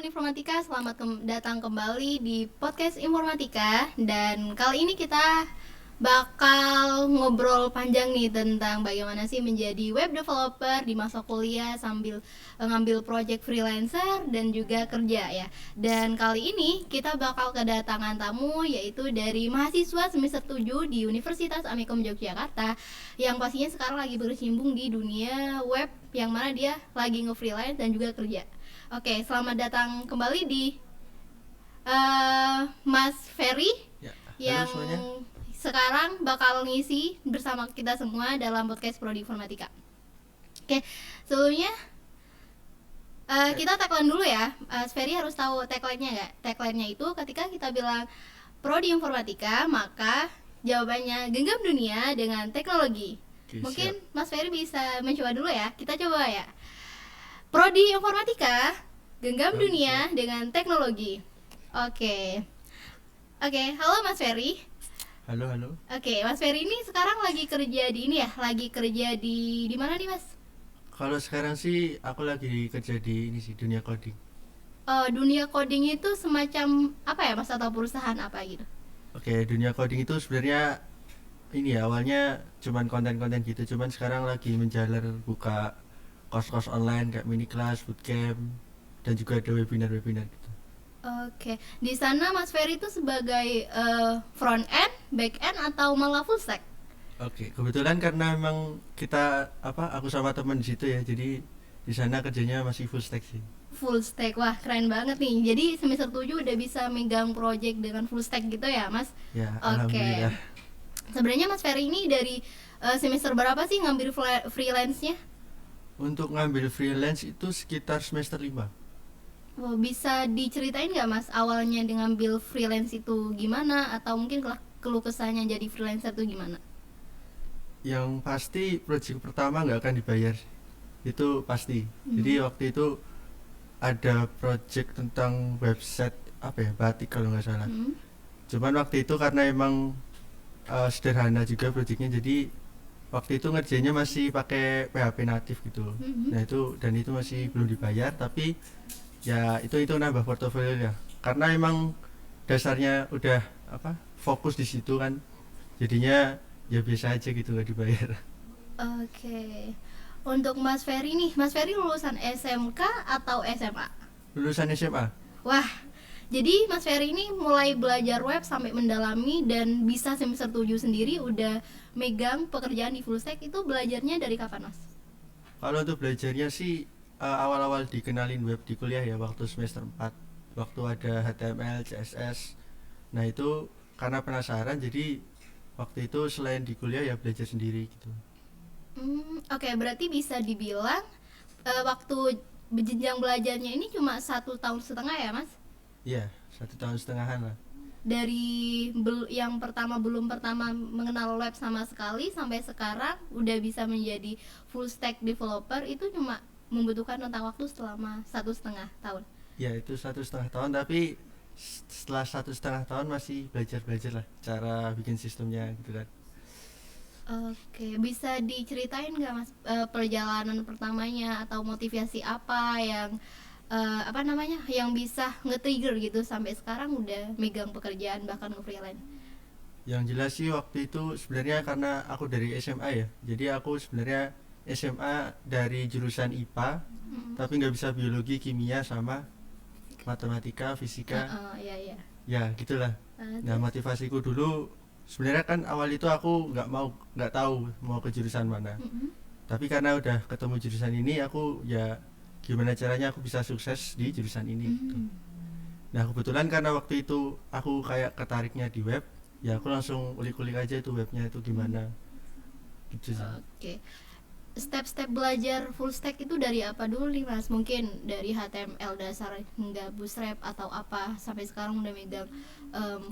teman-teman informatika, selamat datang kembali di podcast informatika. Dan kali ini kita bakal ngobrol panjang nih tentang bagaimana sih menjadi web developer di masa kuliah sambil ngambil project freelancer dan juga kerja ya. Dan kali ini kita bakal kedatangan tamu yaitu dari mahasiswa semester 7 di Universitas Amikom Yogyakarta yang pastinya sekarang lagi berkecimpung di dunia web, yang mana dia lagi nge-freelance dan juga kerja. Oke, selamat datang kembali di Mas Ferry Ya, yang halo semuanya. sekarang bakal ngisi bersama kita semua dalam podcast Prodi Informatika. Oke, sebelumnya kita tagline dulu ya. Mas Ferry harus tahu tagline-nya nggak? Tagline-nya itu ketika kita bilang Prodi Informatika, maka jawabannya genggam dunia dengan teknologi. Oke, Mungkin siap. Mas Ferry bisa mencoba dulu ya. Kita coba ya. Prodi Informatika, genggam dunia dengan teknologi. Oke, halo Mas Ferry. Halo. Oke, Mas Ferry ini sekarang lagi kerja di ini ya, lagi kerja di mana nih Mas? Kalau sekarang sih aku lagi kerja di ini sih, dunia coding. Dunia coding itu semacam apa ya Mas, atau perusahaan apa gitu? Oke, dunia coding itu sebenarnya ini ya, awalnya cuman konten-konten gitu, cuman sekarang lagi menjalar buka kos-kos online kayak mini class, bootcamp, dan juga ada webinar-webinar gitu. Oke, di sana Mas Ferry itu sebagai front end, back end, atau malah full stack? Oke, kebetulan karena memang kita aku sama teman di situ ya, jadi di sana kerjanya masih full stack sih. Full stack, wah keren banget nih. Jadi semester 7 udah bisa megang project dengan full stack gitu ya Mas? Ya, Oke. alhamdulillah. Sebenarnya Mas Ferry ini dari semester berapa sih ngambil freelance-nya? Untuk ngambil freelance itu sekitar semester 5. Oh, bisa diceritain nggak Mas awalnya dengan ngambil freelance itu gimana, atau mungkin keluh kesahnya jadi freelancer itu gimana? Yang pasti project pertama nggak akan dibayar, itu pasti. Jadi waktu itu ada project tentang website batik kalau nggak salah. Cuman waktu itu karena emang sederhana juga projectnya, jadi waktu itu ngerjainnya masih pakai PHP natif gitu. Nah itu masih belum dibayar, tapi ya itu nambah portofolio ya. Karena emang dasarnya udah fokus di situ kan, jadinya ya biasa aja gitu, nggak dibayar. Oke. Untuk Mas Ferry nih, Mas Ferry lulusan SMK atau SMA? Lulusan SMA. Wah, jadi Mas Ferry ini mulai belajar web sampai mendalami dan bisa semester 7 sendiri udah megang pekerjaan di full stack. Itu belajarnya dari kapan Mas? Kalau untuk belajarnya sih awal-awal dikenalin web di kuliah ya, waktu semester 4, waktu ada HTML, CSS. Nah itu karena penasaran, jadi waktu itu selain di kuliah ya belajar sendiri gitu. Oke, berarti bisa dibilang waktu jenjang belajarnya ini cuma 1,5 tahun ya Mas? Iya, 1,5 tahun lah. Dari yang belum pertama mengenal web sama sekali sampai sekarang udah bisa menjadi full stack developer, itu cuma membutuhkan rentang waktu selama 1,5 tahun. Ya itu 1,5 tahun, tapi setelah 1,5 tahun masih belajar lah cara bikin sistemnya gitu kan. Oke, bisa diceritain nggak Mas perjalanan pertamanya atau motivasi apa yang yang bisa nge-trigger gitu sampai sekarang udah megang pekerjaan bahkan nge-freelance? Yang jelas sih waktu itu sebenarnya karena aku dari SMA ya, jadi aku sebenarnya SMA dari jurusan IPA, tapi nggak bisa biologi, kimia, sama matematika, fisika. Iya. Ya gitulah. Nah motivasiku dulu sebenarnya kan awal itu aku nggak tahu mau ke jurusan mana. Tapi karena udah ketemu jurusan ini, aku ya gimana caranya aku bisa sukses di jurusan ini gitu. Nah kebetulan karena waktu itu aku kayak ketariknya di web, ya aku langsung ulik-ulik aja itu webnya itu gimana gitu sih. Oke. Step-step belajar full stack itu dari apa dulu nih Mas? Mungkin dari HTML dasar hingga Bootstrap atau apa sampai sekarang udah megang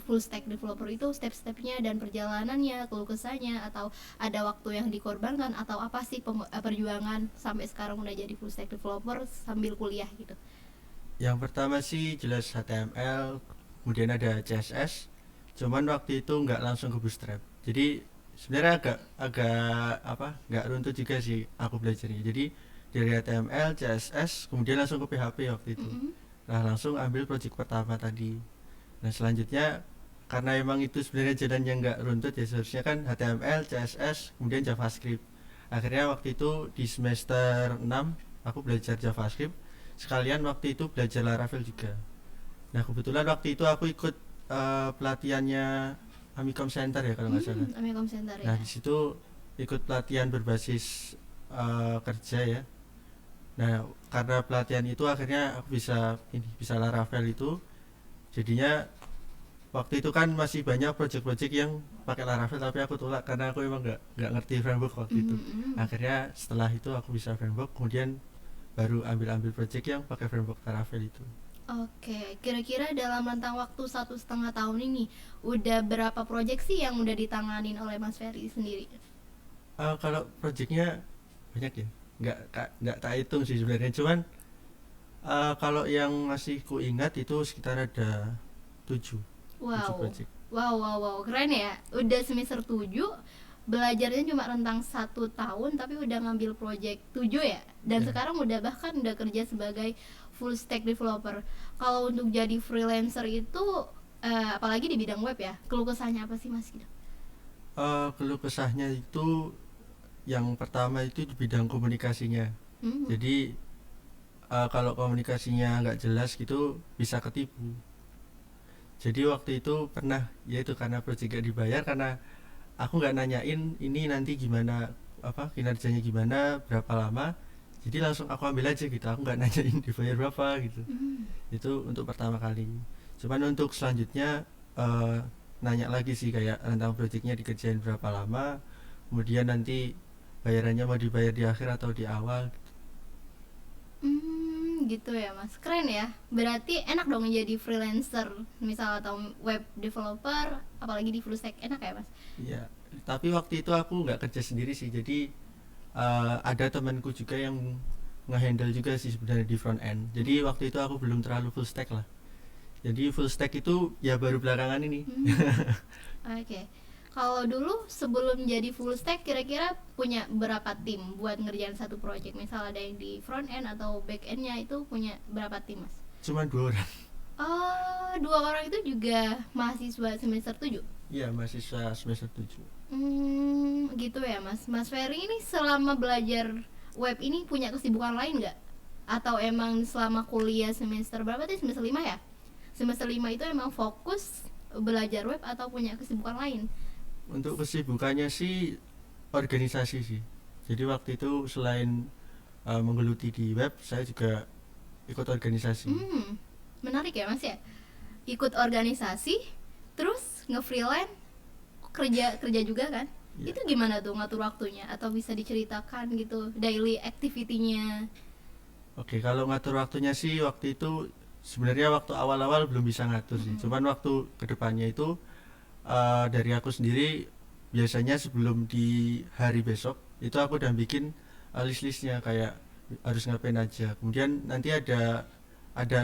full stack developer, itu step-stepnya dan perjalanannya, keluh kesahnya, atau ada waktu yang dikorbankan atau apa sih perjuangan sampai sekarang udah jadi full stack developer sambil kuliah gitu? Yang pertama sih jelas HTML, kemudian ada CSS. Cuman waktu itu nggak langsung ke Bootstrap. Jadi sebenarnya agak nggak runtut juga sih aku belajarnya. Jadi dari HTML, CSS, kemudian langsung ke PHP waktu itu. Nah langsung ambil project pertama tadi. Nah selanjutnya karena emang itu sebenarnya jalan yang nggak runtut ya, seharusnya kan HTML, CSS, kemudian JavaScript. Akhirnya waktu itu di semester 6 aku belajar JavaScript, sekalian waktu itu belajar Laravel juga. Nah kebetulan waktu itu aku ikut pelatihannya Amicom Center ya kalau nggak salah. Amicom Center Nah ya. di situ ikut pelatihan berbasis kerja ya. Nah karena pelatihan itu akhirnya aku bisa Laravel itu. Jadinya waktu itu kan masih banyak project-project yang pakai Laravel, tapi aku tolak karena aku emang nggak ngerti framework waktu itu. Akhirnya setelah itu aku bisa framework, kemudian baru ambil project yang pakai framework Laravel itu. Oke, kira-kira dalam rentang waktu 1,5 tahun ini udah berapa proyek sih yang udah ditanganin oleh Mas Ferry sendiri? Kalau projectnya banyak ya, nggak tak hitung sih sebenarnya, cuman kalau yang masih ku ingat itu sekitar ada 7 Wow, project. wow, keren ya. Udah semester 7, belajarnya cuma rentang 1 tahun, tapi udah ngambil project 7 ya. Dan Ya. sekarang bahkan udah kerja sebagai full stack developer. Kalau untuk jadi freelancer itu, apalagi di bidang web ya, keluh kesahnya apa sih Mas? Gitu. Keluh kesahnya itu yang pertama itu di bidang komunikasinya. Jadi kalau komunikasinya nggak jelas gitu bisa ketipu. Jadi waktu itu pernah, yaitu karena project gak dibayar, karena aku nggak nanyain ini nanti gimana, apa kinerjanya gimana, berapa lama. Jadi langsung aku ambil aja gitu, aku nggak nanyain dibayar berapa gitu. Itu untuk pertama kali. Cuman untuk selanjutnya nanya lagi sih, kayak tentang projectnya dikerjain berapa lama, kemudian nanti bayarannya mau dibayar di akhir atau di awal. Gitu ya Mas, keren ya. Berarti enak dong jadi freelancer misal atau web developer, apalagi di full stack, enak ya Mas? Iya, tapi waktu itu aku nggak kerja sendiri sih, jadi ada temanku juga yang ngehandle juga sih sebenarnya di front end. Jadi waktu itu aku belum terlalu full stack lah. Jadi full stack itu ya baru belakangan ini. Oke. Kalau dulu sebelum jadi full stack, kira-kira punya berapa tim buat ngerjain satu project? Misal ada yang di front end atau back endnya, itu punya berapa tim Mas? Cuman 2 orang. Oh, 2 orang itu juga mahasiswa semester 7? Iya, mahasiswa semester 7. Gitu ya Mas. Mas Ferry ini selama belajar web ini punya kesibukan lain nggak? Atau emang selama kuliah semester berapa tadi? Semester 5 ya? Semester 5 itu emang fokus belajar web atau punya kesibukan lain? Untuk kesibukannya sih organisasi sih. Jadi waktu itu selain menggeluti di web, saya juga ikut organisasi. Menarik ya Mas ya. Ikut organisasi, terus nge-freelance, kerja juga kan? Ya. Itu gimana tuh ngatur waktunya? Atau bisa diceritakan gitu daily activity-nya? Oke, kalau ngatur waktunya sih waktu itu sebenarnya waktu awal-awal belum bisa ngatur sih. Cuman waktu kedepannya itu dari aku sendiri biasanya sebelum di hari besok itu aku udah bikin list-listnya, kayak harus ngapain aja. Kemudian nanti ada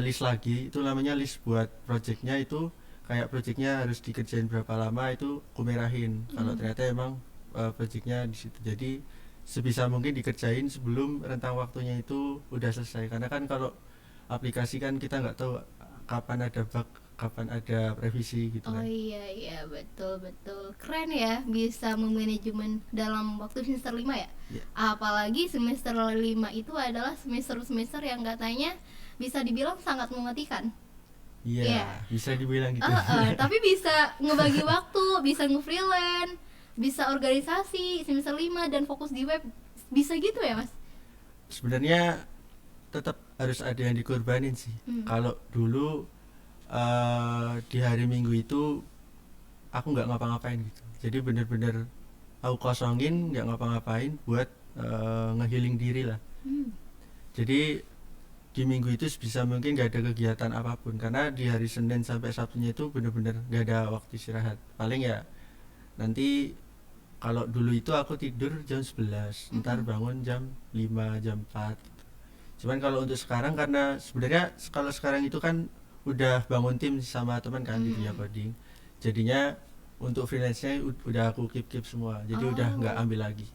list lagi, itu namanya list buat projectnya. Itu kayak projectnya harus dikerjain berapa lama, itu aku merahin kalau ternyata emang projectnya di situ. Jadi sebisa mungkin dikerjain sebelum rentang waktunya itu udah selesai, karena kan kalau aplikasi kan kita nggak tahu kapan ada bug, kapan ada revisi gitu Oh kan. iya, betul. Keren ya bisa memanajemen dalam waktu semester 5 ya. Ya. Apalagi semester 5 itu adalah semester yang katanya bisa dibilang sangat mematikan. Iya, Iya. bisa dibilang gitu. Tapi bisa ngebagi waktu, bisa nge-freelance, bisa organisasi semester 5 dan fokus di web. Bisa gitu ya, Mas? Sebenarnya tetap harus ada yang dikorbanin sih. Kalau dulu di hari Minggu itu aku nggak ngapa-ngapain gitu. Jadi bener-bener aku kosongin, nggak ngapa-ngapain buat ngehealing diri lah. Jadi di minggu itu sebisa mungkin gak ada kegiatan apapun, karena di hari Senin sampai Sabtunya itu bener-bener gak ada waktu istirahat. Paling ya nanti kalau dulu itu aku tidur jam 11, ntar bangun jam 5, jam 4 gitu. Cuman kalau untuk sekarang, karena sebenarnya kalau sekarang itu kan udah bangun tim sama teman kan di dunia coding, jadinya untuk freelance-nya udah aku keep semua, jadi udah nggak ambil lagi.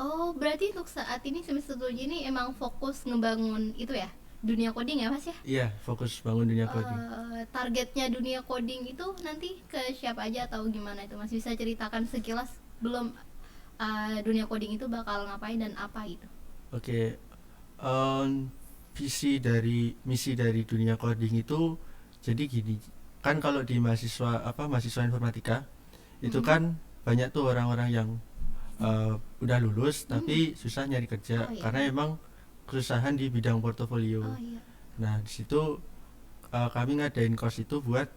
Oh, berarti untuk saat ini semester 7 ini emang fokus ngebangun itu ya? dunia coding ya Mas ya? Iya, fokus bangun dunia coding. Targetnya dunia coding itu nanti ke siapa aja atau gimana itu Mas? Bisa ceritakan sekilas belum dunia coding itu bakal ngapain dan apa gitu? Oke, misi dari dunia coding itu jadi gini. Kan kalau di mahasiswa informatika itu kan banyak tuh orang-orang yang udah lulus tapi susah nyari kerja Oh, iya. karena emang kesusahan di bidang portofolio. Oh iya. Nah, di situ kami ngadain course itu buat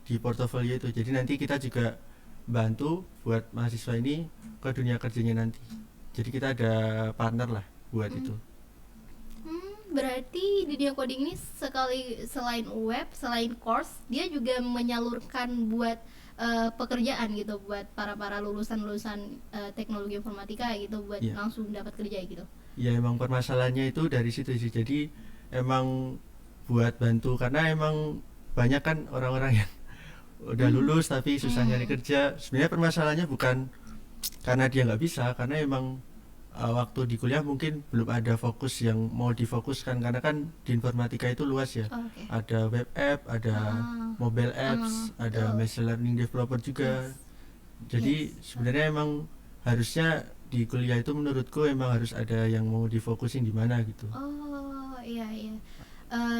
di portofolio itu. Jadi nanti kita juga bantu buat mahasiswa ini ke dunia kerjanya nanti. Jadi kita ada partner lah buat itu. Berarti dunia coding ini selain web, selain course, dia juga menyalurkan buat pekerjaan gitu buat para lulusan teknologi informatika gitu buat Iya. langsung dapat kerja gitu. Ya emang permasalahannya itu dari situ sih. Jadi emang buat bantu karena emang banyak kan orang-orang yang udah lulus tapi susah nyari kerja. Sebenarnya permasalahannya bukan karena dia nggak bisa, karena emang waktu di kuliah mungkin belum ada fokus yang mau difokuskan karena kan di informatika itu luas ya. Oke. Ada web app, ada mobile apps, ada betul. machine learning developer juga. Yes. Jadi Yes. sebenarnya emang harusnya di kuliah itu menurutku emang harus ada yang mau difokusin di mana gitu. Oh iya iya.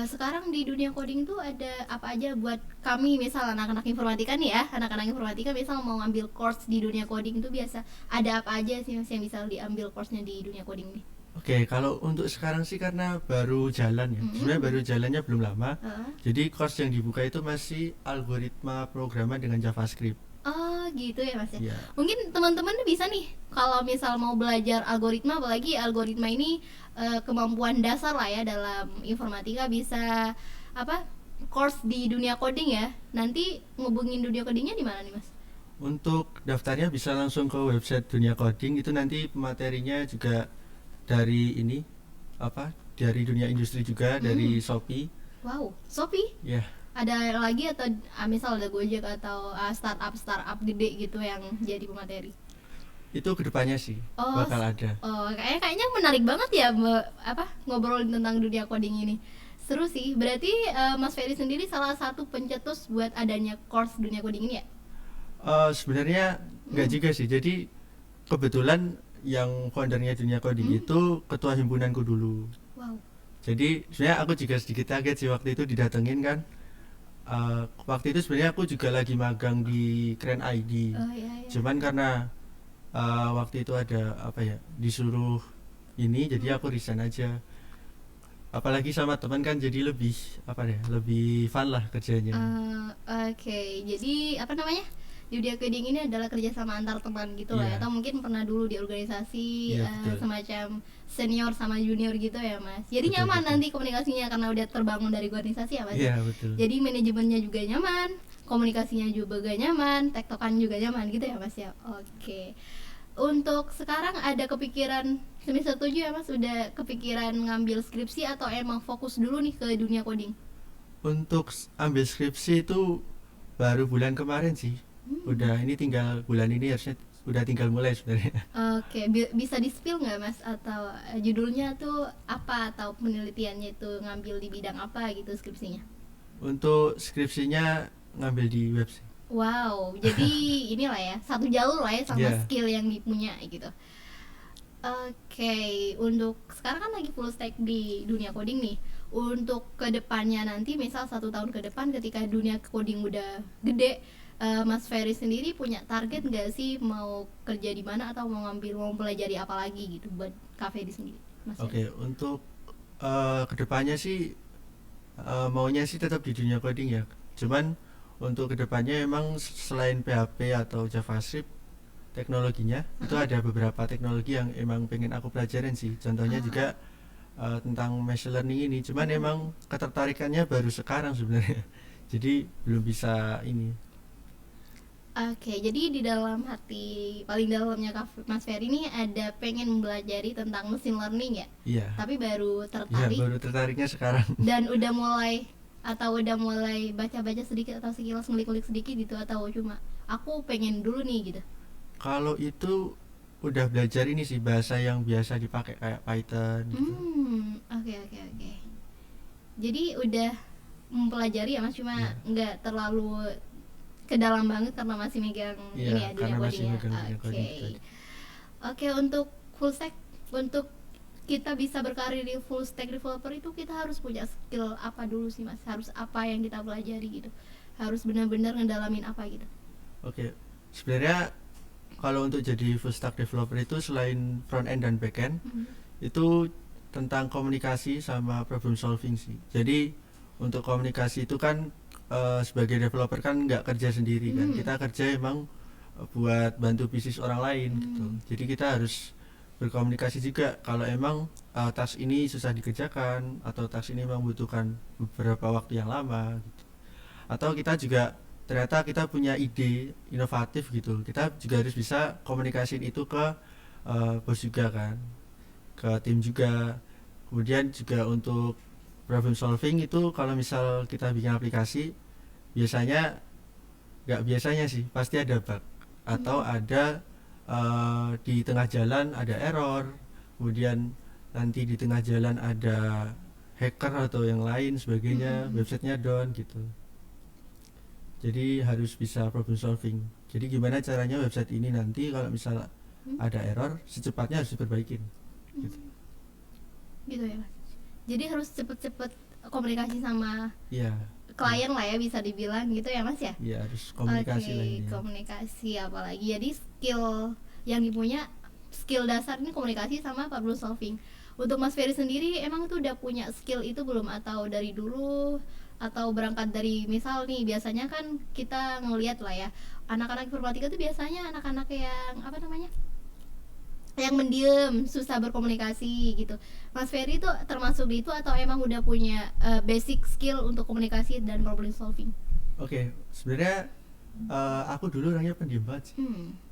Sekarang di dunia coding tuh ada apa aja buat kami misal anak-anak informatika nih ya, anak-anak informatika misal mau ngambil course di dunia coding itu biasa ada apa aja sih Mas yang bisa diambil course-nya di dunia coding nih? Oke, kalau untuk sekarang sih karena baru jalan ya. Sebenarnya baru jalannya belum lama. Jadi course yang dibuka itu masih algoritma programan dengan JavaScript. Oh gitu ya Mas ya. Iya. Mungkin teman-teman bisa nih kalau misal mau belajar algoritma, apalagi algoritma ini kemampuan dasar lah ya dalam informatika, bisa apa course di dunia coding ya. Nanti ngubungin dunia codingnya di mana nih Mas? Untuk daftarnya bisa langsung ke website Dunia Coding. Itu nanti materinya juga dari dari dunia industri juga, dari Shopee. Wow, Shopee? Ya, Ada lagi atau misal ada Gojek atau startup gede gitu yang jadi pemateri? itu kedepannya sih Oh, bakal ada. kayaknya menarik banget ya ngobrolin tentang dunia coding ini. Seru sih. Berarti Mas Ferry sendiri salah satu pencetus buat adanya course dunia coding ini ya? Sebenarnya nggak juga sih. Jadi kebetulan yang foundernya Dunia Coding itu ketua himpunanku dulu. Wow. Jadi sebenarnya aku juga sedikit kaget sih waktu itu didatengin kan. Waktu itu sebenarnya aku juga lagi magang di Keren ID. Oh iya iya. Cuman karena waktu itu ada disuruh ini, jadi aku resign aja. Apalagi sama teman kan, jadi lebih fun lah kerjanya. Oke, jadi apa namanya? Dunia coding ini adalah kerjasama antar teman gitu lah ya. Iya. Atau mungkin pernah dulu di organisasi Iya, betul. semacam senior sama junior gitu ya Mas. Jadi Betul, nyaman betul. nanti komunikasinya karena udah terbangun dari organisasi ya Mas. Iya, betul. Jadi manajemennya juga nyaman, komunikasinya juga nyaman, tektokan juga nyaman gitu ya Mas ya. Oke. Untuk sekarang ada kepikiran semester 7 ya Mas, udah kepikiran ngambil skripsi atau emang fokus dulu nih ke dunia coding? Untuk ambil skripsi itu baru bulan kemarin sih. Udah, ini tinggal bulan ini harusnya udah tinggal mulai sebenarnya. Oke, bisa di-spill nggak Mas atau judulnya tuh apa atau penelitiannya itu ngambil di bidang apa gitu skripsinya? Untuk skripsinya ngambil di web sih. Wow, jadi inilah ya, satu jalur lah ya sama Yeah. skill yang dipunya gitu. Oke, untuk sekarang kan lagi full stack di dunia coding nih. Untuk kedepannya nanti, misal 1 tahun ke depan ketika dunia coding udah gede, Mas Ferry sendiri punya target nggak sih mau kerja di mana atau mau pelajari apa lagi gitu buat cafe di sendiri, Mas Ferry? Oke, untuk kedepannya sih maunya sih tetap di dunia coding ya. Cuman untuk kedepannya emang selain PHP atau JavaScript, teknologinya itu ada beberapa teknologi yang emang pengen aku pelajarin sih. Contohnya juga tentang machine learning ini. Cuman emang ketertarikannya baru sekarang sebenarnya. Jadi belum bisa ini. Oke, jadi di dalam hati paling dalamnya Mas Ferry ini ada pengen mempelajari tentang machine learning ya, Iya. tapi baru Iya, tertarik baru tertariknya sekarang. dan udah mulai baca-baca sedikit atau sekilas ngulik-ngulik sedikit gitu, atau cuma aku pengen dulu nih gitu. Kalau itu udah belajar ini sih, bahasa yang biasa dipakai kayak Python gitu. Oke oke oke. Jadi udah mempelajari ya Mas, cuma Iya. nggak terlalu ke dalam banget karena masih megang Iya, ini ya dunia karena masih codingnya. megang dunia Oke. coding itu tadi. Oke, untuk full stack, untuk kita bisa berkarir di full stack developer itu kita harus punya skill apa dulu sih Mas? Harus apa yang kita pelajari gitu? Harus benar-benar ngedalamin apa gitu? Oke, sebenarnya kalau untuk jadi full stack developer itu selain front end dan back end itu tentang komunikasi sama problem solving sih. Jadi untuk komunikasi itu kan sebagai developer kan nggak kerja sendiri kan, kita kerja emang buat bantu bisnis orang lain gitu. Jadi kita harus berkomunikasi juga kalau emang task ini susah dikerjakan atau task ini membutuhkan beberapa waktu yang lama gitu. Atau kita juga ternyata kita punya ide inovatif gitu, kita juga harus bisa komunikasiin itu ke bos juga kan, ke tim juga. Kemudian juga untuk problem solving itu kalau misal kita bikin aplikasi biasanya, nggak biasanya sih, pasti ada bug atau ada di tengah jalan ada error, kemudian nanti di tengah jalan ada hacker atau yang lain sebagainya, websitenya down gitu. Jadi harus bisa problem solving. Jadi gimana caranya website ini nanti kalau misal ada error secepatnya harus diperbaikin gitu. Gitu ya Mas. Jadi harus cepet-cepet komunikasi sama Iya, klien lah ya, bisa dibilang gitu ya Mas ya. iya harus komunikasi lah Oke, ini. komunikasi apalagi. Jadi skill yang dipunya, skill dasar ini komunikasi sama problem solving. Untuk Mas Ferry sendiri emang tuh udah punya skill itu belum, atau dari dulu, atau berangkat dari misal nih biasanya kan kita ngelihat lah ya anak-anak informatika tuh biasanya anak-anak yang apa namanya, yang mendiam, susah berkomunikasi gitu. Mas Ferry itu termasuk di itu atau emang udah punya basic skill untuk komunikasi dan problem solving? Oke, sebenarnya aku dulu orangnya pendiam banget sih.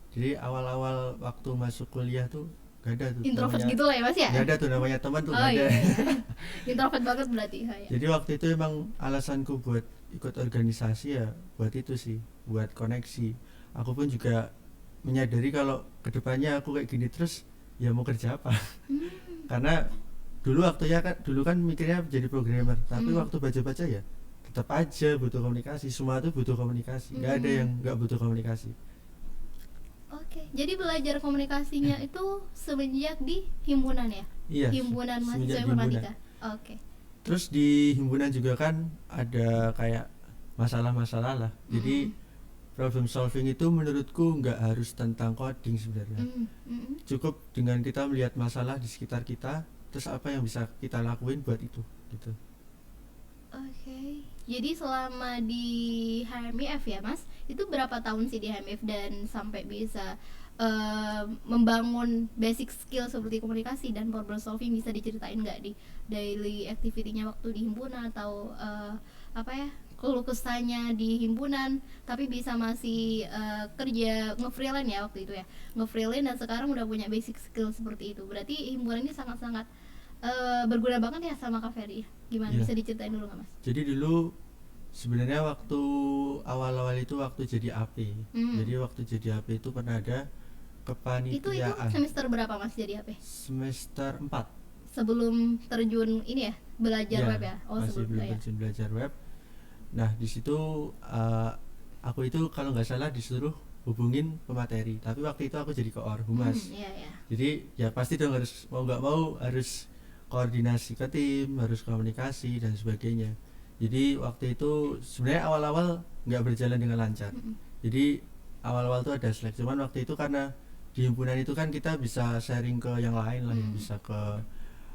Jadi awal-awal waktu masuk kuliah tuh gak ada tuh Introvert namanya, gitu lah ya Mas ya? gak ada tuh namanya teman tuh, Oh gak ada. iya. Introvert banget berarti. Oh, iya. Jadi waktu itu emang alasanku buat ikut organisasi ya buat itu sih, buat koneksi. Aku pun juga menyadari kalau kedepannya aku kayak gini terus ya mau kerja apa. Karena dulu dulu kan mikirnya jadi programmer, tapi waktu baca-baca ya tetap aja butuh komunikasi, semua itu butuh komunikasi, nggak ada yang nggak butuh komunikasi. Oke, jadi belajar komunikasinya itu semenjak di himpunan ya? Iya, Himpunan mahasiswa semenjak di informatika. Oke. Terus di himpunan juga kan ada kayak masalah-masalah lah. Jadi problem solving itu menurutku nggak harus tentang coding sebenarnya. Cukup dengan kita melihat masalah di sekitar kita, terus apa yang bisa kita lakuin buat itu gitu. Oke. Jadi selama di HMIF ya Mas, itu berapa tahun sih di HMIF dan sampai bisa membangun basic skill seperti komunikasi dan problem solving, bisa diceritain nggak di daily activity-nya waktu di himpunan atau apa ya, keluh kesahnya di himpunan tapi bisa masih kerja nge-freelance ya waktu itu ya, nge-freelance dan sekarang udah punya basic skill seperti itu. Berarti himpunan ini sangat-sangat berguna banget ya sama Kak Ferry. Gimana, Iya. bisa diceritain dulu nggak Mas? Jadi dulu sebenarnya waktu awal-awal itu waktu jadi AP. Jadi waktu jadi AP itu pernah ada Itu kepanitiaan. semester berapa Mas jadi apa? Semester 4. Sebelum terjun ini ya, belajar web ya? Oh, masih sebelum belum ya. terjun belajar web. Nah di situ aku itu kalau nggak salah disuruh hubungin pemateri, tapi waktu itu aku jadi koor humas. Iya ya. Jadi ya pasti dong harus mau nggak mau harus koordinasi ke tim, harus komunikasi dan sebagainya. Jadi waktu itu sebenarnya awal-awal nggak berjalan dengan lancar. Jadi awal-awal tuh ada slack, cuman waktu itu karena di himpunan itu kan kita bisa sharing ke yang lain lah, yang bisa ke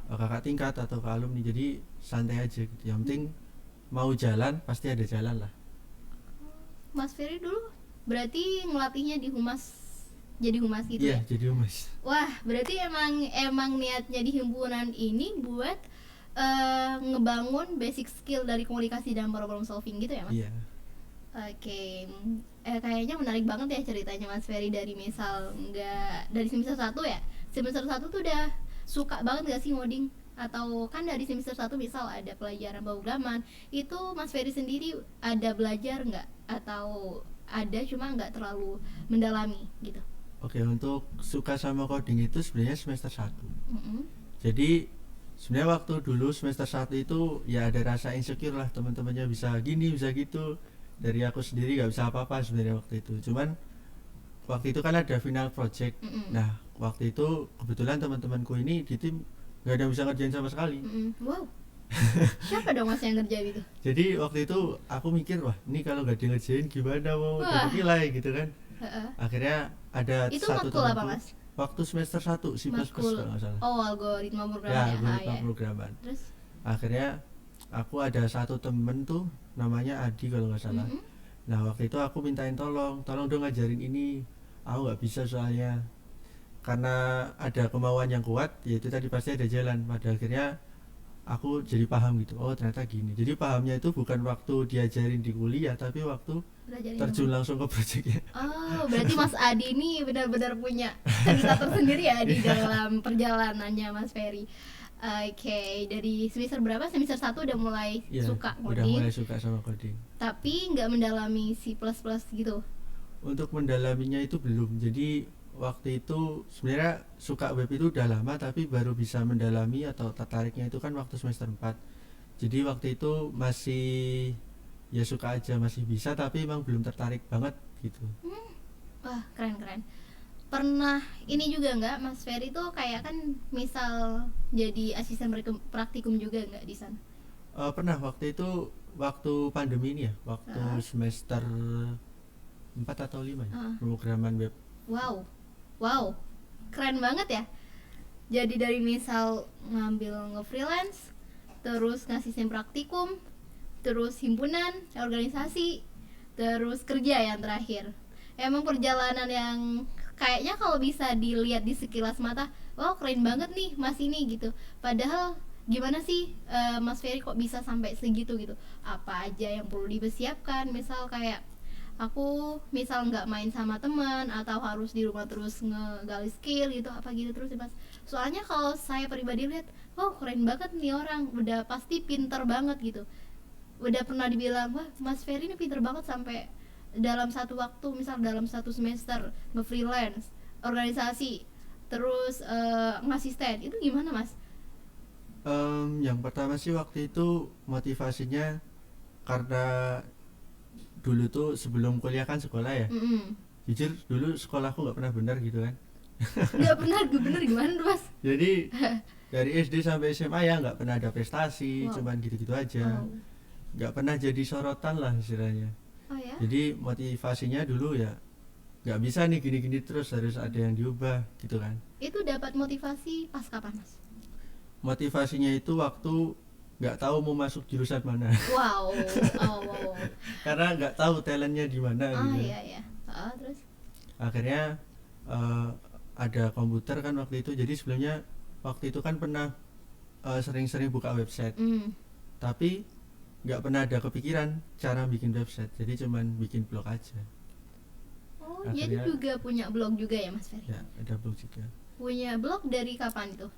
kakak tingkat atau ke alumni, jadi santai aja gitu. Yang penting mau jalan pasti ada jalan lah. Mas Ferry dulu berarti ngelatihnya di humas, jadi humas gitu Iya, ya? jadi humas. Wah, berarti emang niatnya di himpunan ini buat ngebangun basic skill dari komunikasi dan problem solving gitu ya Mas? Iya. Oke, kayaknya menarik banget ya ceritanya Mas Ferry, dari misal nggak dari semester 1 ya, semester 1 tuh udah suka banget gak sih ngoding? Atau kan dari semester 1 misal ada pelajaran pemrograman, itu Mas Ferry sendiri ada belajar nggak? Atau ada cuma nggak terlalu mendalami gitu? Oke, untuk suka sama coding itu sebenarnya semester 1. Mm-mm. Jadi sebenarnya waktu dulu semester 1 itu ya ada rasa insecure lah, teman-temannya bisa gini bisa gitu, dari aku sendiri nggak bisa apa-apa sebenarnya waktu itu. Cuman waktu itu kan ada final project. Mm-mm. Nah waktu itu kebetulan teman-temanku ini di tim nggak ada yang bisa ngerjain sama sekali. Mm-mm. Wow. Siapa dong mas yang ngerjain itu? Jadi waktu itu aku mikir, wah ini kalau nggak di ngerjain gimana mau Wah. dapat nilai gitu kan. Heeh. Akhirnya ada Itu satu matkul apa temanku mas? waktu semester 1 C++ Matkul. kalau nggak salah. Oh, algoritma Ya, programnya. Ah, algoritma ya. programan. Terus? Akhirnya aku ada satu temen tuh namanya Adi kalau nggak salah. Mm-mm. Nah waktu itu aku mintain tolong dong ngajarin ini, aku nggak bisa soalnya. Karena ada kemauan yang kuat, yaitu tadi pasti ada jalan. Pada akhirnya aku jadi paham gitu, oh ternyata gini. Jadi pahamnya itu bukan waktu diajarin di kuliah, tapi waktu Belajarin terjun apa? langsung ke proyeknya. Oh, berarti Mas Adi ini benar-benar punya cerita tersendiri ya di dalam perjalanannya Mas Ferry. Oke, dari semester berapa? Semester 1 udah mulai Ya, suka udah coding, mulai suka sama coding. tapi nggak mendalami C++ gitu. Untuk mendalaminya itu belum. Jadi waktu itu sebenarnya suka web itu udah lama, tapi baru bisa mendalami atau tertariknya itu kan waktu semester 4. Jadi waktu itu masih ya suka aja, masih bisa, tapi emang belum tertarik banget gitu. Wah, keren-keren. Pernah ini juga nggak Mas Ferry tuh kayak kan misal jadi asisten praktikum juga nggak di sana? Pernah waktu itu waktu pandemi ini ya, waktu Ah. semester 4 atau 5 ya, Ah. pemrograman web. Wow, wow, keren banget ya. Jadi dari misal ngambil nge-freelance, terus ngasihin praktikum, terus himpunan, organisasi, terus kerja yang terakhir. Emang perjalanan yang kayaknya kalau bisa dilihat di sekilas mata, wow keren banget nih mas ini gitu. Padahal gimana sih Mas Ferry kok bisa sampai segitu gitu? Apa aja yang perlu dipersiapkan? Misal kayak aku misal nggak main sama teman atau harus di rumah terus ngegali skill gitu apa gitu terus ya mas. Soalnya kalau saya pribadi lihat, wow keren banget nih orang, udah pasti pinter banget gitu. Udah pernah dibilang, wah Mas Ferry ini pinter banget sampai dalam satu waktu, misal dalam satu semester nge-freelance, organisasi, terus ngasisten. Itu gimana Mas? Yang pertama sih waktu itu motivasinya karena dulu tuh sebelum kuliah kan sekolah ya. Mm-mm. Jujur dulu sekolahku nggak pernah benar gitu kan. Nggak pernah bener gimana tuh Mas? Jadi dari SD sampai SMA ya nggak pernah ada prestasi, Wow. cuman gitu-gitu aja. Oh. Nggak pernah jadi sorotan lah istilahnya. Oh ya? Jadi motivasinya dulu ya nggak bisa nih gini-gini terus, harus ada yang diubah gitu kan. Itu dapat motivasi pas kapan Mas? Motivasinya itu waktu nggak tahu mau masuk jurusan mana. Wow, oh, wow. Karena nggak tahu talentnya di mana Ah gitu. iya ya. Terus? Akhirnya eh, ada komputer kan waktu itu, jadi sebelumnya waktu itu kan pernah sering-sering buka website, Mm. tapi nggak pernah ada kepikiran cara bikin website, jadi cuman bikin blog aja. Oh, jadi Akhirnya- juga punya blog juga ya Mas Ferry? Ya ada blog juga. Punya blog dari kapan itu?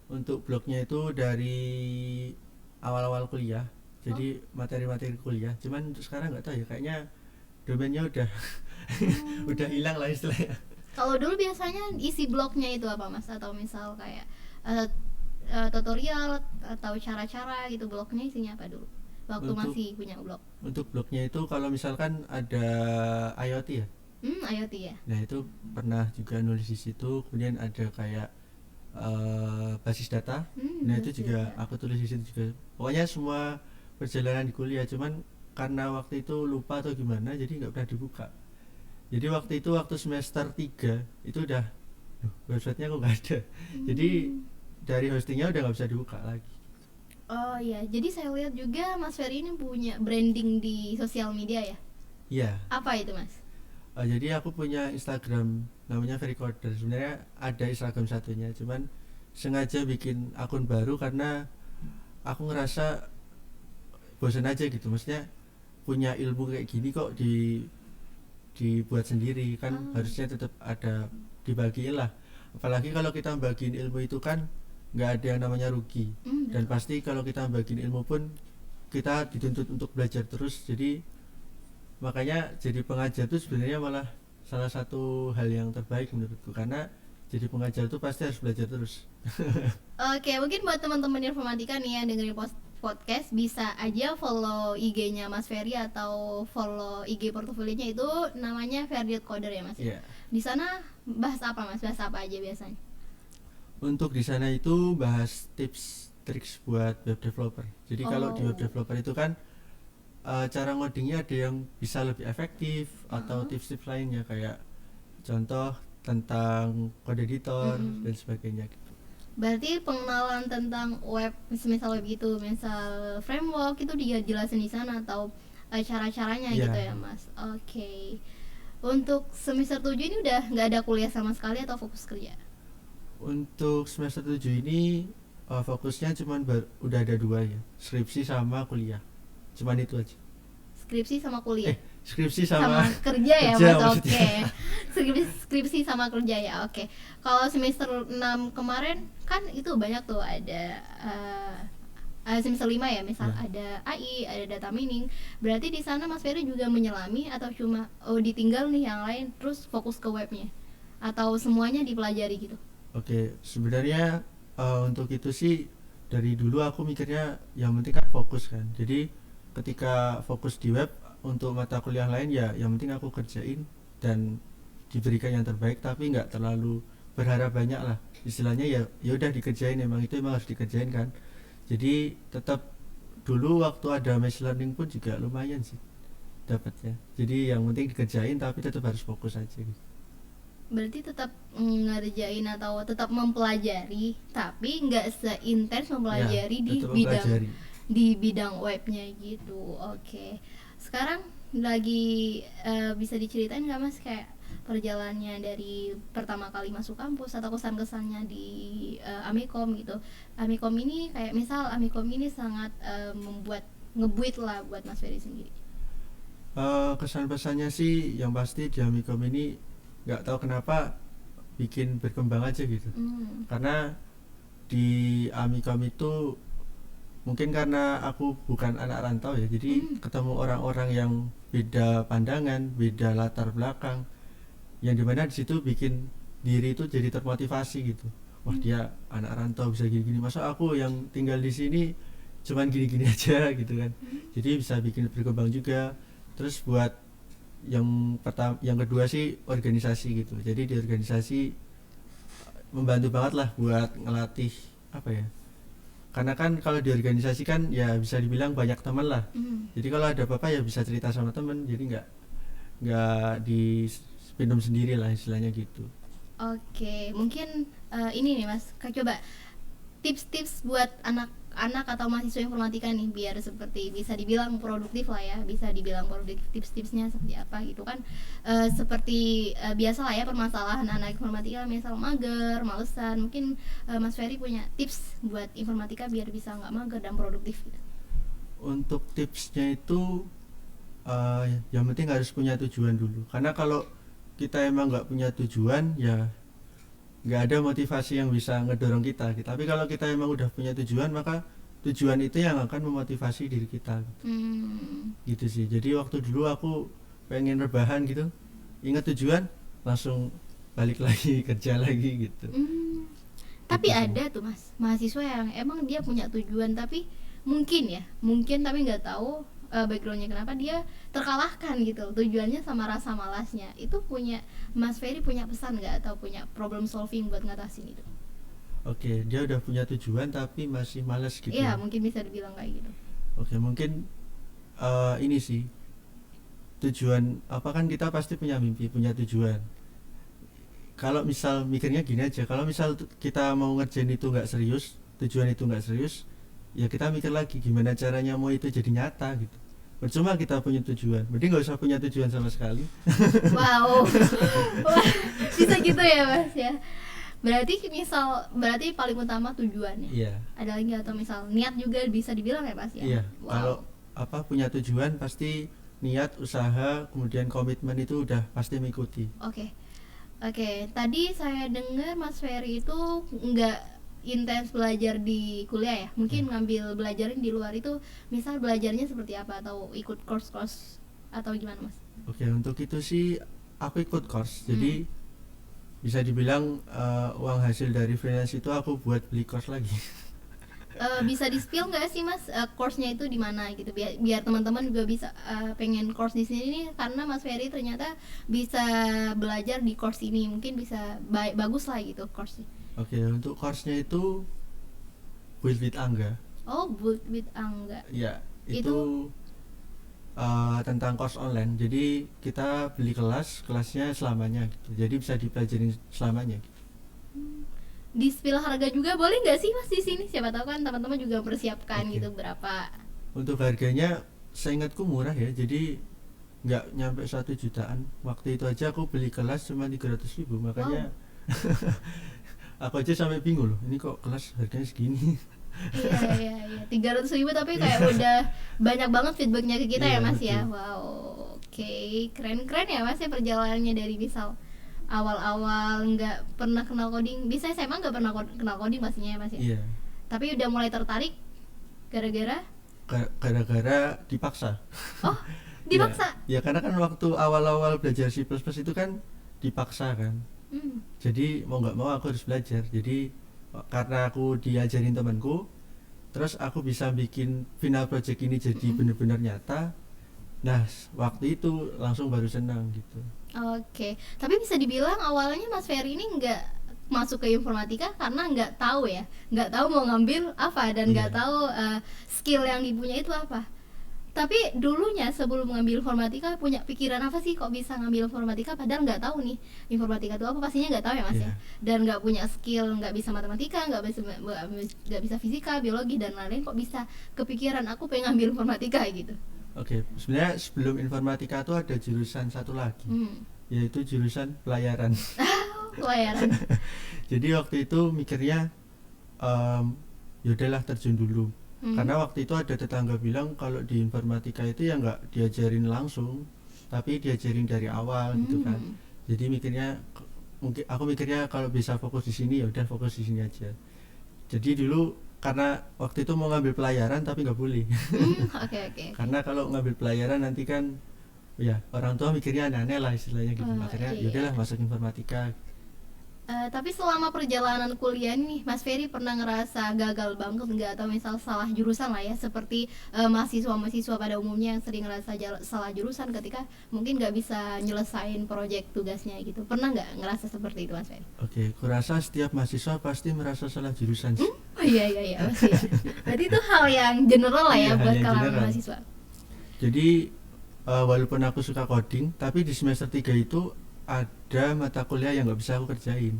Untuk blognya itu dari awal-awal kuliah, jadi materi-materi kuliah, cuman untuk sekarang nggak tahu ya, kayaknya domainnya udah udah hilang lah istilahnya. Kalau dulu biasanya isi blognya itu apa Mas? Atau misal kayak tutorial atau cara-cara gitu, blognya isinya apa dulu? Waktu Untuk- masih punya blog. Untuk blognya itu kalau misalkan ada IoT ya, IoT ya. nah itu pernah juga nulis di situ. Kemudian ada kayak basis data, nah itu basis juga data. aku tulis di situ juga. Pokoknya semua perjalanan di kuliah, cuman karena waktu itu lupa atau gimana jadi nggak pernah dibuka. Jadi waktu itu waktu semester 3 itu udah websitenya kok nggak ada, jadi dari hostingnya udah nggak bisa dibuka lagi. Oh iya, jadi saya lihat juga Mas Ferry ini punya branding di sosial media ya. Iya. Apa itu Mas? Jadi aku punya Instagram namanya Vericorder. Sebenarnya ada Instagram satunya, cuman sengaja bikin akun baru karena aku ngerasa bosan aja gitu. Maksudnya punya ilmu kayak gini kok dibuat sendiri kan, harusnya tetap ada dibagiin lah. Apalagi kalau kita bagiin ilmu itu kan nggak ada yang namanya rugi. Dan pasti kalau kita bagiin ilmu pun kita dituntut untuk belajar terus. Jadi makanya jadi pengajar itu sebenarnya malah salah satu hal yang terbaik menurutku, karena Jadi pengajar itu pasti harus belajar terus. Oke, mungkin buat teman-teman informatika nih yang dengerin podcast bisa aja follow IG-nya Mas Ferry atau follow IG portofolionya itu namanya Ferdiot Coder ya Mas. Iya. Di sana bahas apa Mas? Bahas apa aja biasanya? Untuk di sana itu bahas tips triks buat web developer. Jadi kalau di web developer itu kan cara ngodingnya ada yang bisa lebih efektif atau tips-tips lainnya kayak contoh tentang code editor dan sebagainya gitu. Berarti pengenalan tentang web, misal web gitu, misal framework itu dia jelasin di sana atau cara-caranya Iya. gitu ya Mas. Oke. Untuk semester 7 ini udah nggak ada kuliah sama sekali atau fokus kerja? Untuk semester 7 ini fokusnya cuman udah ada 2 ya, skripsi sama kuliah. Cuman itu aja. Skripsi sama kuliah? Skripsi sama kerja ya kerja Mas. maksudnya. Oke. Skripsi sama kerja ya. Oke. Kalau semester 6 kemarin kan itu banyak tuh ada semester 5 ya, misal ada AI, ada data mining. Berarti di sana Mas Ferry juga menyelami atau cuma ditinggal nih yang lain terus fokus ke webnya? Atau semuanya dipelajari gitu? Oke, sebenarnya untuk itu sih dari dulu aku mikirnya yang penting kan fokus kan. Jadi ketika fokus di web, untuk mata kuliah lain ya yang penting aku kerjain dan diberikan yang terbaik, tapi nggak terlalu berharap banyak lah. Istilahnya ya udah dikerjain, emang harus dikerjain kan. Jadi tetap dulu waktu ada machine learning pun juga lumayan sih dapatnya. Jadi yang penting dikerjain tapi tetap harus fokus aja gitu. Berarti tetap ngerjain atau tetap mempelajari tapi nggak seintens mempelajari Ya, di tetap bidang mempelajari. di bidang webnya gitu. Oke. Sekarang lagi bisa diceritain nggak Mas kayak perjalanannya dari pertama kali masuk kampus atau kesan-kesannya di Amikom gitu. Amikom ini kayak misal Amikom ini sangat membuat ngebuit lah buat Mas Ferry sendiri. Kesan-pesannya sih yang pasti di Amikom ini nggak tahu kenapa bikin berkembang aja gitu. Karena di Amikom itu mungkin karena aku bukan anak rantau ya, jadi ketemu orang-orang yang beda pandangan, beda latar belakang, yang dimana di situ bikin diri itu jadi termotivasi gitu. Wah, dia anak rantau bisa gini-gini, masa aku yang tinggal di sini cuman gini-gini aja gitu kan. Jadi bisa bikin berkembang juga. Terus buat yang kedua sih organisasi gitu. Jadi di organisasi membantu banget lah buat ngelatih apa ya, karena kan kalau di organisasi kan ya bisa dibilang banyak teman lah. Jadi kalau ada apa-apa ya bisa cerita sama teman, jadi nggak dipendam sendiri lah istilahnya gitu. Oke, mungkin ini nih Mas, coba tips-tips buat anak-anak atau mahasiswa informatika nih biar seperti bisa dibilang produktif lah ya, bisa dibilang produktif. Tips-tipsnya seperti apa gitu kan? Seperti biasa lah ya permasalahan anak informatika, misal mager, malesan. Mungkin Mas Ferry punya tips buat informatika biar bisa nggak mager dan produktif gitu. Untuk tipsnya itu yang penting harus punya tujuan dulu, karena kalau kita emang nggak punya tujuan ya nggak ada motivasi yang bisa ngedorong kita. Tapi kalau kita emang udah punya tujuan, maka tujuan itu yang akan memotivasi diri kita gitu sih. Jadi waktu dulu aku pengen rebahan gitu, ingat tujuan langsung balik lagi kerja lagi gitu. Tapi ada tuh Mas mahasiswa yang emang dia punya tujuan tapi mungkin tapi nggak tahu backgroundnya kenapa dia terkalahkan gitu tujuannya sama rasa malasnya. Itu punya Mas Ferry punya pesan nggak atau punya problem solving buat ngatasin itu? Oke, dia udah punya tujuan tapi masih malas gitu. Iya, mungkin bisa dibilang kayak gitu. Oke, mungkin ini sih tujuan apa, kan kita pasti punya mimpi, punya tujuan. Kalau misal mikirnya gini aja, kalau misal kita mau ngerjain itu nggak serius, tujuan itu nggak serius, ya kita mikir lagi gimana caranya mau itu jadi nyata gitu. Percuma kita punya tujuan, mending nggak usah punya tujuan sama sekali. Wow. Wah, bisa gitu ya Mas ya. Berarti paling utama tujuannya. Iya. Ada lagi atau misal niat juga bisa dibilang ya Mas ya. Iya. Wow. Kalau punya tujuan pasti niat, usaha, kemudian komitmen itu udah pasti mengikuti. Oke, tadi saya dengar Mas Ferry itu nggak intens belajar di kuliah ya, mungkin ngambil belajarin di luar itu, misal belajarnya seperti apa atau ikut course atau gimana Mas? Oke, untuk itu sih aku ikut course. Jadi bisa dibilang uang hasil dari freelance itu aku buat beli course lagi. Bisa di-spill nggak sih Mas, course-nya itu di mana gitu, biar teman-teman juga bisa pengen course di sini nih karena Mas Ferry ternyata bisa belajar di course ini, mungkin bisa bagus lah gitu course-nya. Oke, untuk course-nya itu Build with Angga. Oh, Build with Angga. Ya, Itu itu tentang course online. Jadi kita beli kelasnya selamanya gitu. Jadi bisa dipelajarin selamanya gitu. di-spill harga juga boleh nggak sih Mas di sini? Siapa tahu kan teman-teman juga mempersiapkan Oke. gitu berapa. Untuk harganya seingatku murah ya. Jadi nggak nyampe 1 jutaan. Waktu itu aja aku beli kelas cuma 300.000, makanya aku aja sampai bingung loh. Ini kok kelas harganya segini? Iya 300.000 tapi kayak udah banyak banget feedbacknya ke kita Iya, ya Mas ya. betul. Wow, oke, keren ya Mas ya perjalanannya dari misal awal-awal nggak pernah kenal coding, bisa saya emang nggak pernah kenal coding pastinya ya Mas ya. Iya. Tapi udah mulai tertarik gara-gara Gara-gara dipaksa. oh dipaksa. Ya karena kan waktu awal-awal belajar C++ itu kan dipaksa kan. Hmm. Jadi mau nggak mau aku harus belajar. Jadi karena aku diajarin temanku, terus aku bisa bikin final project ini jadi benar-benar nyata. Nah, waktu itu langsung baru senang gitu. Oke, tapi bisa dibilang awalnya Mas Ferry ini nggak masuk ke informatika karena nggak tahu ya, nggak tahu mau ngambil apa dan nggak Iya. tahu skill yang dipunya itu apa. Tapi dulunya sebelum mengambil informatika punya pikiran apa sih kok bisa ngambil informatika padahal nggak tahu nih informatika itu apa, pastinya nggak tahu ya Mas Iya. ya, dan nggak punya skill, nggak bisa matematika, nggak bisa fisika, biologi dan lain-lain, kok bisa kepikiran aku pengen ngambil informatika gitu. Oke, sebenarnya sebelum informatika tuh ada jurusan satu lagi, yaitu jurusan pelayaran. Pelayaran. Jadi waktu itu mikirnya yaudahlah terjun dulu. Karena waktu itu ada tetangga bilang kalau di informatika itu ya nggak diajarin langsung, tapi diajarin dari awal gitu kan. Jadi aku mikirnya kalau bisa fokus di sini ya udah fokus di sini aja. Jadi dulu karena waktu itu mau ngambil pelayaran tapi nggak boleh. Oke. Karena kalau ngambil pelayaran nanti kan ya orang tua mikirnya aneh-aneh lah istilahnya gitu. Akhirnya Iya. yaudahlah masuk informatika. Tapi selama perjalanan kuliah nih, Mas Ferry pernah ngerasa gagal banget nggak, atau misal salah jurusan lah ya, seperti mahasiswa-mahasiswa pada umumnya yang sering ngerasa salah jurusan ketika mungkin nggak bisa nyelesain proyek tugasnya gitu. Pernah nggak ngerasa seperti itu Mas Ferry? Oke, kurasa setiap mahasiswa pasti merasa salah jurusan sih. Oh iya pasti ya. Berarti itu hal yang general lah ya Iya, buat hal yang kalangan general. mahasiswa. Jadi walaupun aku suka coding, tapi di semester 3 itu ada mata kuliah yang nggak bisa aku kerjain.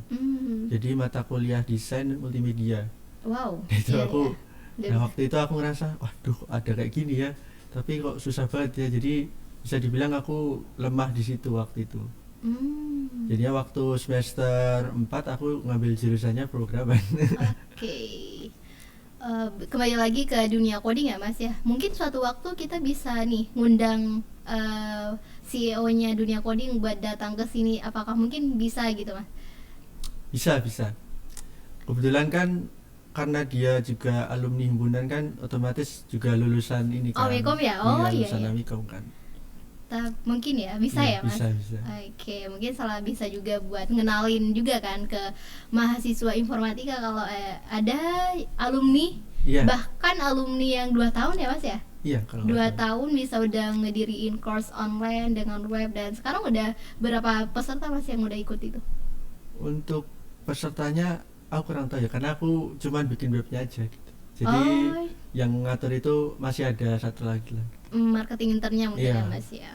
Jadi mata kuliah desain multimedia. Wow. Itu iya, aku. iya. Nah waktu itu aku ngerasa, waduh ada kayak gini ya. Tapi kok susah banget ya. Jadi bisa dibilang aku lemah di situ waktu itu. Jadinya waktu semester 4 aku ngambil jurusannya programan. Oke. Kembali lagi ke dunia coding ya Mas ya. Mungkin suatu waktu kita bisa nih ngundang CEO-nya dunia coding buat datang ke sini. Apakah mungkin bisa gitu Mas? Bisa. Kebetulan kan karena dia juga alumni himpunan kan otomatis juga lulusan ini kan. Wikom ya? Oh iya. Lulusan Wikom kan. Mungkin ya bisa Iya, ya Mas. bisa. Oke, mungkin salah bisa juga buat ngenalin juga kan ke mahasiswa informatika kalau ada alumni, Iya. bahkan alumni yang 2 tahun ya Mas ya. Iya kalau 2 nggak salah. tahun bisa udah ngediriin course online dengan web, dan sekarang udah berapa peserta Mas yang udah ikut itu? Untuk pesertanya aku kurang tahu ya karena aku cuman bikin webnya aja gitu. Jadi yang ngatur itu masih ada satu lagi lah. Marketing internnya mungkin Iya. ya Mas ya.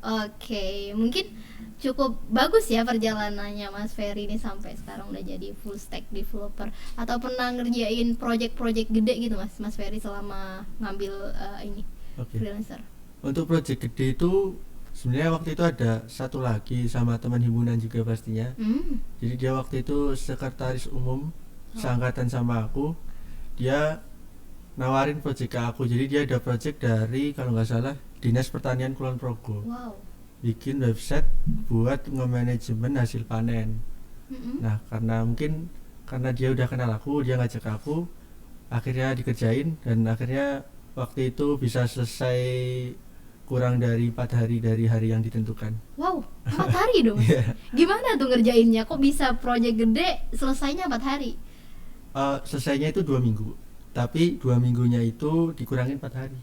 Oke, mungkin cukup bagus ya perjalanannya Mas Ferry ini sampai sekarang udah jadi full stack developer. Atau pernah ngerjain project-project gede gitu Mas Ferry selama ngambil ini Oke. freelancer? Untuk project gede itu sebenarnya waktu itu ada satu lagi sama teman himpunan juga pastinya. Jadi dia waktu itu sekretaris umum seangkatan sama aku. Dia nawarin project ke aku. Jadi dia ada project dari kalau nggak salah Dinas Pertanian Kulon Progo. Wow. Bikin website buat nge-manajemen hasil panen. Nah karena dia udah kenal aku, dia ngajak aku, akhirnya dikerjain dan akhirnya waktu itu bisa selesai kurang dari 4 hari dari hari yang ditentukan. Wow, 4 hari dong Mas? Iya. Gimana tuh ngerjainnya? Kok bisa project gede selesainya 4 hari? Selesainya itu 2 minggu, tapi 2 minggunya itu dikurangin 4 hari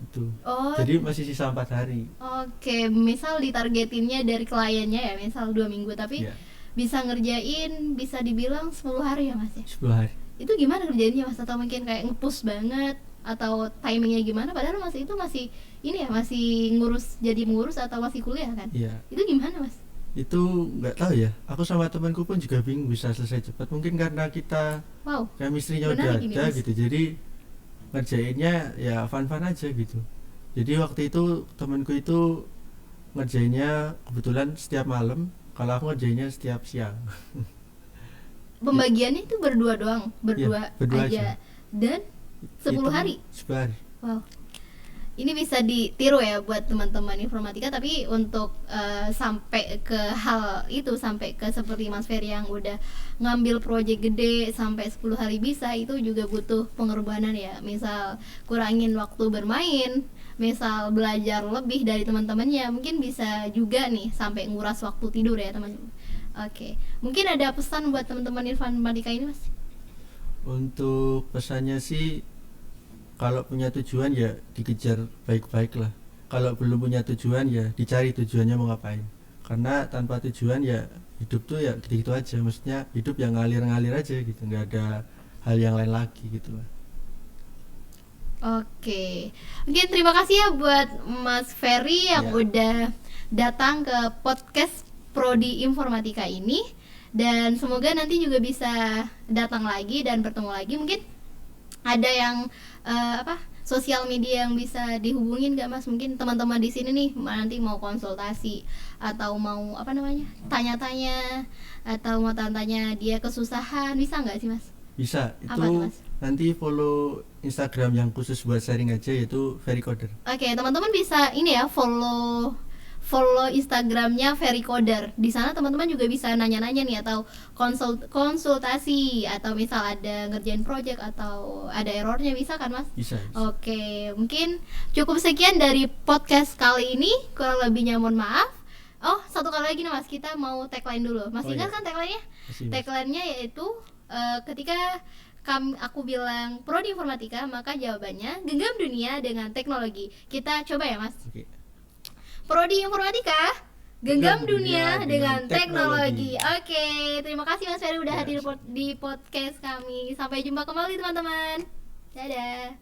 itu. Oh, Jadi masih sisa 4 hari. oke, misal ditargetinnya dari kliennya ya, misal 2 minggu, tapi Iya, bisa ngerjain, bisa dibilang 10 hari ya Mas ya? 10 hari. Itu gimana kerjanya Mas? Atau mungkin kayak nge-push banget? Atau timingnya gimana? Padahal Mas itu masih ini ya, masih jadi ngurus atau masih kuliah kan? Iya, Itu gimana Mas? itu nggak tahu ya. Aku sama temanku pun juga bingung bisa selesai cepat. Mungkin karena kita Wow, chemistry-nya udah menarik ini, ada Mas. gitu. Jadi ngerjainnya ya fun-fun aja gitu. Jadi waktu itu temanku itu ngerjainnya kebetulan setiap malam, kalau aku ngerjainnya setiap siang. pembagiannya itu berdua doang, berdua, Iya, berdua aja. aja. Dan 10 Itu hari. 10 hari. Wow. Ini bisa ditiru ya buat teman-teman informatika, tapi untuk sampai ke hal itu, sampai ke seperti Mas Ferry yang udah ngambil proyek gede sampai 10 hari bisa, itu juga butuh pengorbanan ya. Misal kurangin waktu bermain, misal belajar lebih dari teman-temannya, mungkin bisa juga nih sampai nguras waktu tidur ya teman-teman. Oke, mungkin ada pesan buat teman-teman informatika ini Mas? Untuk pesannya sih, kalau punya tujuan ya dikejar baik-baik lah. Kalau belum punya tujuan ya dicari tujuannya mau ngapain. Karena tanpa tujuan ya hidup tuh ya gitu-gitu aja. Maksudnya hidup yang ngalir-ngalir aja gitu, nggak ada hal yang lain lagi gitu lah. Oke, mungkin terima kasih ya buat Mas Ferry yang Ya. udah datang ke podcast Prodi Informatika ini, dan semoga nanti juga bisa datang lagi dan bertemu lagi. Mungkin ada yang sosial media yang bisa dihubungin gak Mas? Mungkin teman-teman di sini nih nanti mau konsultasi atau mau tanya-tanya atau mau tanya dia kesusahan, bisa nggak sih Mas? Bisa, Apa tuh, itu Mas? nanti follow Instagram yang khusus buat sharing aja, yaitu Vericoder. Oke, teman-teman bisa ini ya, follow Instagramnya Vericoder. Di sana teman-teman juga bisa nanya-nanya nih atau konsultasi atau misal ada ngerjain project atau ada errornya, bisa kan Mas? Bisa. Oke, mungkin cukup sekian dari podcast kali ini. Kurang lebihnya mohon maaf. Oh, satu kali lagi nih Mas, kita mau tagline dulu. Mas Oh, ingat iya. kan tagline-nya? Masih, Mas. Tagline-nya yaitu ketika aku bilang prodi informatika, maka jawabannya genggam dunia dengan teknologi. Kita coba ya Mas. Oke. Prodi informatika, genggam dunia dengan teknologi. teknologi. Oke, terima kasih Mas Ferry udah Ya, hadir di podcast kami. Sampai jumpa kembali teman-teman. Dadah.